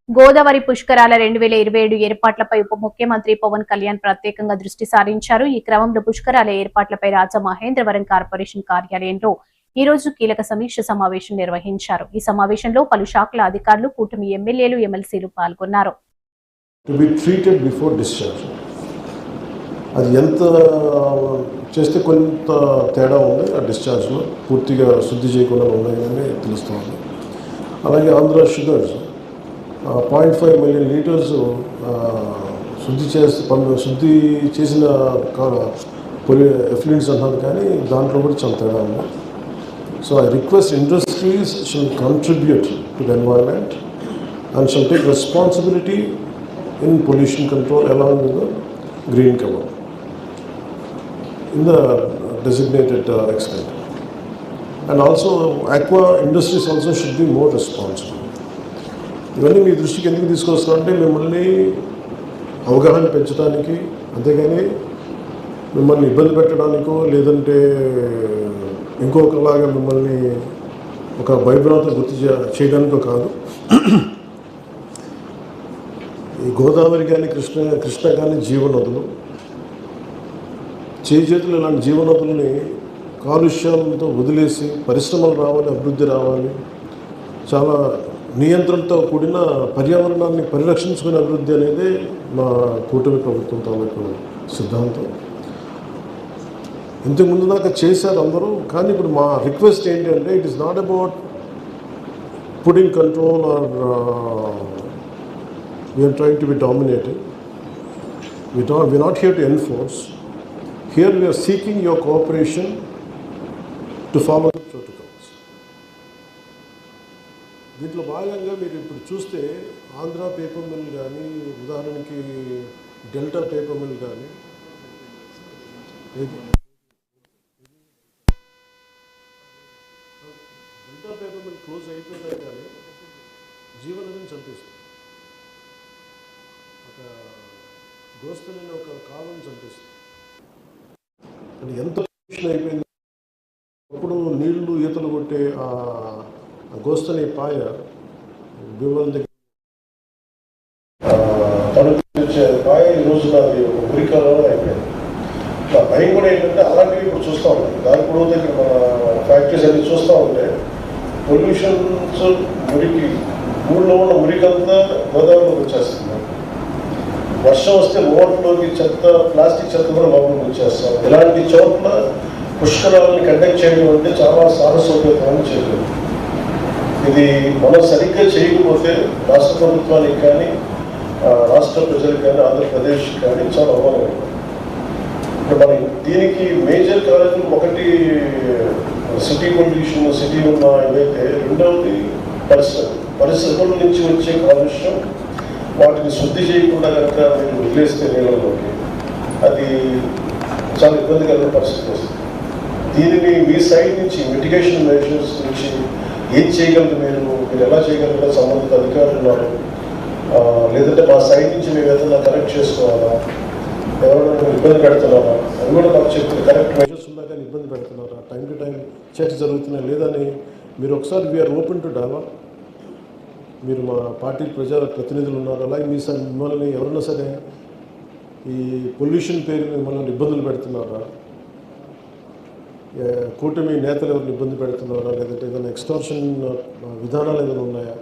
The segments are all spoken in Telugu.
గోదావరి పుష్కరాల 2027 ఏర్పాట్లపై ఉప ముఖ్యమంత్రి పవన్ కళ్యాణ్ ప్రత్యేకంగా దృష్టి సారించారు. ఈ క్రమంలో పుష్కరాల ఏర్పాట్లపై రాజమహేంద్రవరం కార్పొరేషన్ కార్యాలయంలో ఈ రోజు కీలక సమీక్ష సమావేశం నిర్వహించారు. ఈ సమావేశంలో పలు శాఖల అధికారులు, కూటమి ఎమ్మెల్యేలు, ఎమ్మెల్సీలు పాల్గొన్నారు. అది ఎంత చేస్తే కొంత తేడా ఉంది, ఆ డిశ్చార్జ్లో పూర్తిగా శుద్ధి చేయకుండా ఉన్నాయని తెలుస్తుంది. అలాగే ఆంధ్ర షుగర్స్ 0.5 మిలియన్ లీటర్స్ శుద్ధి చేసిన ఎఫ్లూయెంట్స్ అన్నారు, కానీ దాంట్లో కూడా చాలా తేడా ఉంది. So I request industries shall contribute to the environment and shall take responsibility in pollution control along with the green cover in the designated extent. And also aqua industries also should be more responsible. ఇవన్నీ మీ దృష్టికి ఎందుకు తీసుకొస్తామంటే మిమ్మల్ని అవగాహన పెంచడానికి, అంతేగాని మిమ్మల్ని ఇబ్బంది పెట్టడానికో లేదంటే ఇంకొకలాగా మిమ్మల్ని ఒక భయభ్రాంతి గుర్తు చేయడానికో కాదు. ఈ గోదావరి కానీ కృష్ణ కానీ జీవనదులు, చేతులు ఇలాంటి జీవనదులని కాలుష్యాలతో వదిలేసి పరిశ్రమలు రావాలి, అభివృద్ధి రావాలి, చాలా నియంత్రణతో కూడిన పర్యావరణాన్ని పరిరక్షించుకునే అభివృద్ధి అనేది మా కూటమి ప్రభుత్వం తాలూకు సిద్ధాంతం. ఇంతకుముందు దాకా చేశారు అందరూ, కానీ ఇప్పుడు మా రిక్వెస్ట్ ఏంటంటే it is not about putting control or we are trying to be dominating. We are not here to enforce. Here we are seeking your cooperation to follow the protocols. దీంట్లో భాగంగా మీరు ఇప్పుడు చూస్తే ఆంధ్ర పేపర్ మిల్ కానీ, ఉదాహరణకి డెల్టా పేపర్ మిల్ కానీ, డెల్టా పేపర్ మిల్ క్లోజ్ అయిపోయినా కానీ జీవనదిని చంపేస్తుంది. ఒక గోస్తలని ఒక కాలం చంపేస్తుంది. ఎంత అయిపోయింది. అప్పుడు నీళ్లు ఈతలు కొట్టే ఆ గోస్తని పాయ భీమల దగ్గర పాయ ఈరోజు అది ఉరికాలంలో అయిపోయింది. భయం కూడా ఏంటంటే అలాంటివి ఇప్పుడు చూస్తూ ఉంటాం. దాని కూడా దగ్గర మన ఫ్యాక్టరీస్ అన్ని చూస్తూ ఉంటే పొల్యూషన్స్ మురికి, ఊళ్ళో ఉన్న మురికంతా గోదావరిలోకి వచ్చేస్తుంది. వర్షం వస్తే రోడ్లోకి చెత్త, ప్లాస్టిక్ చెత్త కూడా లోపలికి వచ్చేస్తాం. ఇలాంటి చోట్ల పుష్కరాలను కండక్ట్ చేయడం అంటే చాలా సాహసోపేతమైన చేయలేదు. ఇది మనం సరిగ్గా చేయకపోతే రాష్ట్ర ప్రభుత్వానికి కానీ, రాష్ట్ర ప్రజలకు కానీ, ఆంధ్రప్రదేశ్ కానీ చాలా అవమానం. ఇప్పుడు మనం దీనికి మేజర్ కారణం ఒకటి సిటీ పొల్యూషన్, సిటీ ఉన్న ఏవైతే, రెండవది పరిశ్రమల నుంచి వచ్చే కాలుష్యం. వాటిని శుద్ధి చేయకుండా కనుక మీరు వదిలేస్తే నీళ్ళలోకి అది చాలా ఇబ్బందికరమైన పరిస్థితి వస్తుంది. దీనిని మీ సైడ్ నుంచి మిటిగేషన్ మెజర్స్ నుంచి ఏం చేయగలరు, మీరు ఎలా చేయగలరా, సంబంధిత అధికారులు ఉన్నారు, లేదంటే మా సైడ్ నుంచి మేము ఏదైనా కరెక్ట్ చేసుకోవాలా, ఎవరైనా ఇబ్బంది పెడుతున్నారా అది కూడా మాకు చెప్తే, కరెక్ట్ మెజర్స్ ఉన్నా కానీ ఇబ్బంది పెడుతున్నారా, టైం టు టైం చెక్స్ జరుగుతున్నాయి లేదని మీరు ఒకసారి వీఆర్ ఓపెన్ టు డెవలప్. మీరు మా పార్టీ ప్రజా ప్రతినిధులు ఉన్నారు, అలాగే మిమ్మల్ని ఎవరన్నా సరే ఈ పొల్యూషన్ పేరు మిమ్మల్ని ఇబ్బందులు పెడుతున్నారా, కూటమి నేతలు ఎవరిని ఇబ్బంది పెడుతున్నారా, లేదంటే ఏదైనా ఎక్స్టార్షన్ విధానాలు ఏదైనా ఉన్నాయా,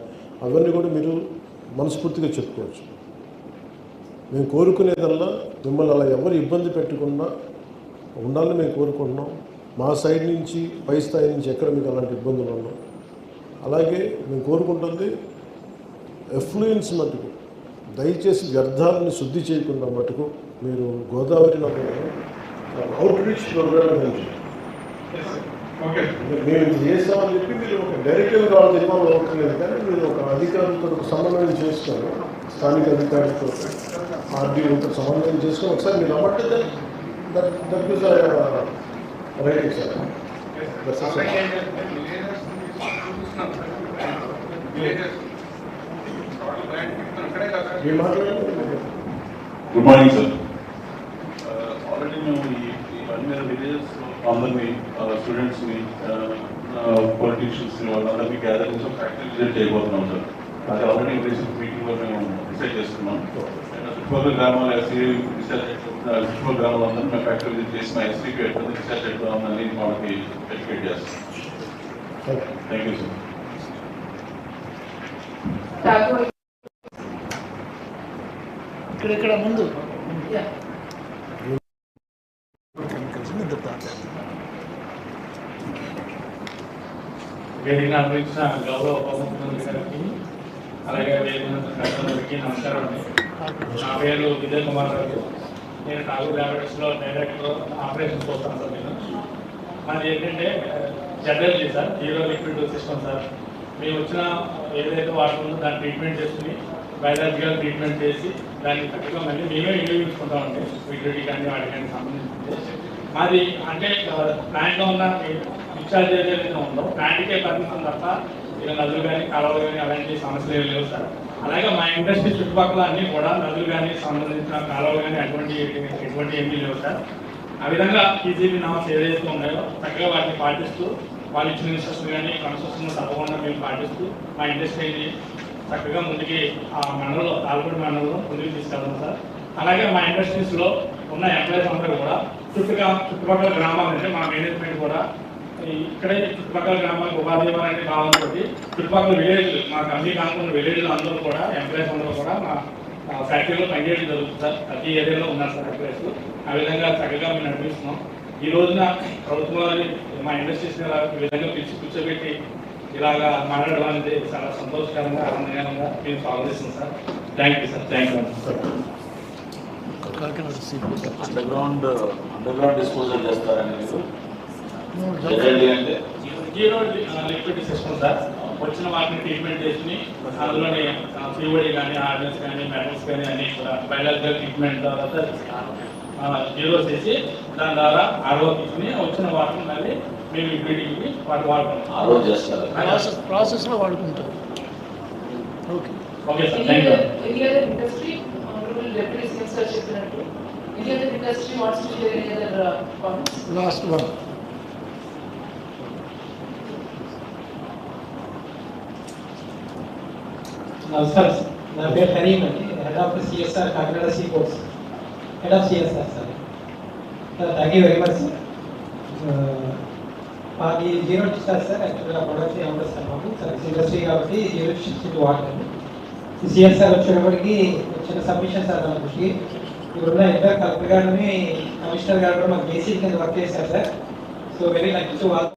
అవన్నీ కూడా మీరు మనస్ఫూర్తిగా చెప్పుకోవచ్చు. మేము కోరుకునేదల్లా మిమ్మల్ని అలా ఎవరు ఇబ్బంది పెట్టకుండా ఉండాలని మేము కోరుకుంటున్నాం. మా సైడ్ నుంచి పై స్థాయి నుంచి ఎక్కడ మీకు అలాంటి ఇబ్బందులు ఉన్నాం. అలాగే మేము కోరుకుంటుంది ఎఫ్లూయెన్స్ మటుకు దయచేసి వ్యర్థాలను శుద్ధి చేయకుండా మటుకు మీరు గోదావరి అవుట్ రీచ్ ప్రోగ్రామ్ నుంచి మేము ఇది చేస్తామని చెప్పి మీరు ఒక డైరెక్టివ్ కావాలి చెప్పాలని అవసరం, కానీ మీరు ఒక అధికారులతో ఒక సమన్వయం చేసుకొని, స్థానిక అధికారులతో ఆర్డీఓతో సమన్వయం చేసుకొని ఒకసారి మీరు అవ్వంటే that is right sir. Good morning sir. Already మేము ఈ అన్ని విలేజెస్ అందరినీ, స్టూడెంట్స్ని, పొలిటీషియన్స్ని, వాళ్ళందరినీ గ్యాదర్ చేసి ఫ్యాక్టరీ విజిట్ చేయబోతున్నాం సార్. అది ఆల్రెడీ రీసెంట్ మీటింగ్లో మేము డిసైడ్ చేసుకున్నాం. చుట్టుపక్కల గ్రామాల చుట్టుపక్కల గ్రామాలందరూ మేము ఫ్యాక్టరీ విజిట్ చేసి మా ఎస్పీకి ఎట్లా రీసెర్చ్ ఎట్లా వాళ్ళకి ఎడ్యుకేట్ చేస్తాం. Thank you sir. ఇక్కడ ముందు వేదిక నిర్వహించిన గౌరవ ఉప ముఖ్యమంత్రి గారికి అలాగే వేదిక నమస్కారం అండి. నా పేరు విజయ్ కుమార్ గారు. నేను ఠాగూర్ ల్యాబొరేటరీస్లో డైరెక్టర్ ఆపరేషన్స్ వస్తాను సార్. నేను మాది ఏంటంటే general sir, zero liquid system sir. మేము వచ్చిన ఏదైతే వాటర్ ఉందో దాన్ని ట్రీట్మెంట్ చేసుకుని బయాలజికల్ ట్రీట్మెంట్ చేసి దాన్ని తక్కువ మళ్ళీ మేమే వినియోగించుకుంటామండి. లిక్విడిటీ కానీ వాటి కానీ సంబంధించి మాది అంటే ప్లాంట్లో ఉన్న డిశ్చార్జ్ ఏదైతే ఉందో ప్లాంట్కే పరిమితం తప్ప ఇలా నదులు కానీ కాలువలు కానీ అలాంటి సమస్యలు ఏమి లేవు సార్. అలాగే మా ఇండస్ట్రీ చుట్టుపక్కల అన్నీ కూడా నదులు కానీ సంబంధించిన కాలువలు కానీ ఎటువంటి ఏమీ లేవు సార్. ఆ విధంగా పీజీబీ నామ్స్ ఏదైతే ఉన్నాయో చక్కగా వాటిని పాటిస్తూ వాళ్ళు ఇచ్చిన ఇన్స్ట్రక్షన్ కానీ కన్స్ట్రక్షన్ తప్పకుండా మేము పాటిస్తూ మా ఇండస్ట్రీని చక్కగా ముందుకి ఆ మండలంలో తాల్పూడి మండలంలో ముందుకు తీసుకెళ్తాం సార్. అలాగే మా ఇండస్ట్రీస్లో ఉన్న ఎంప్లాయీస్ అందరూ కూడా చుట్టుపక్కల గ్రామాలు అంటే మా మేనేజ్మెంట్ కూడా ఇక్కడే చుట్టుపక్కల గ్రామాలకు ఉపాధి ఇవ్వాలనే భావంతో చుట్టుపక్కల విలేజ్ మా కంపెనీ కానుకున్న విలేజ్లో అందరూ కూడా ఎంప్లాయీస్ అందరూ కూడా మా ఫ్యాక్టరీలో పనిచేయడం జరుగుతుంది సార్. ప్రతి ఏరియాలో ఉన్నారు సార్ ఎంప్లాయీస్. ఆ విధంగా చక్కగా మేము నడిపిస్తున్నాం. ఈ రోజున ప్రభుత్వాన్ని మా ఇండస్ట్రీస్ ఈ విధంగా కూర్చోబెట్టి ఇలాగా మాట్లాడడం అనేది చాలా సంతోషకరంగా ఆనందకరంగా మేము స్వాగతిస్తున్నాం sir. Thank you sir. Thank you. Underground disposal చేస్తారండి మీరు? అంటే జీరో లిక్విడ్ సిస్టమ్ సార్. వచ్చిన వాటిని ట్రీట్మెంట్ చేసుకుని అందులోని సిఓడి కానీ ఆర్డర్స్ కానీ మెటల్స్ కానీ అన్ని కూడా బయాలజికల్ ట్రీట్మెంట్ తర్వాత జీరో చేసి దాని ద్వారా ఆర్ఓ తీసుకుని వచ్చిన వాటిని మళ్ళీ మేము లిక్విడిటీకి వాటి వాడుకుంటాం. ఆర్ఓ చేస్తారు, ప్రాసెస్లో వాడుకుంటారు. Okay okay sir. Thank you. Industry Deputy CM sir చెప్పినట్టు any other industry wants to share any other comments? Last one. నమస్కారం సార్. నా పేరు కరీం అండి. Head of CSR Kakinada see ports head of CSR sir. Thank you very much sir. మాది జీరో డిశ్చార్జ్ సార్. యాక్చువల్గా ప్రొడక్ట్ ఏమంటారు సార్ మాకు సర్వీస్ ఇండస్ట్రీ కాబట్టి జీరో డిశ్చార్జ్ వాటర్ అండి. సిఎస్ఆర్ వచ్చేటప్పటికి చిన్న సబ్మిషన్ సార్ మన దృష్టికి. ఇప్పుడున్న ఇద్దరు కలెక్టర్ గారిని కమిషనర్ గారు కూడా మాకు బేసిక్ కింద వర్క్ చేశారు sir. So very lucky to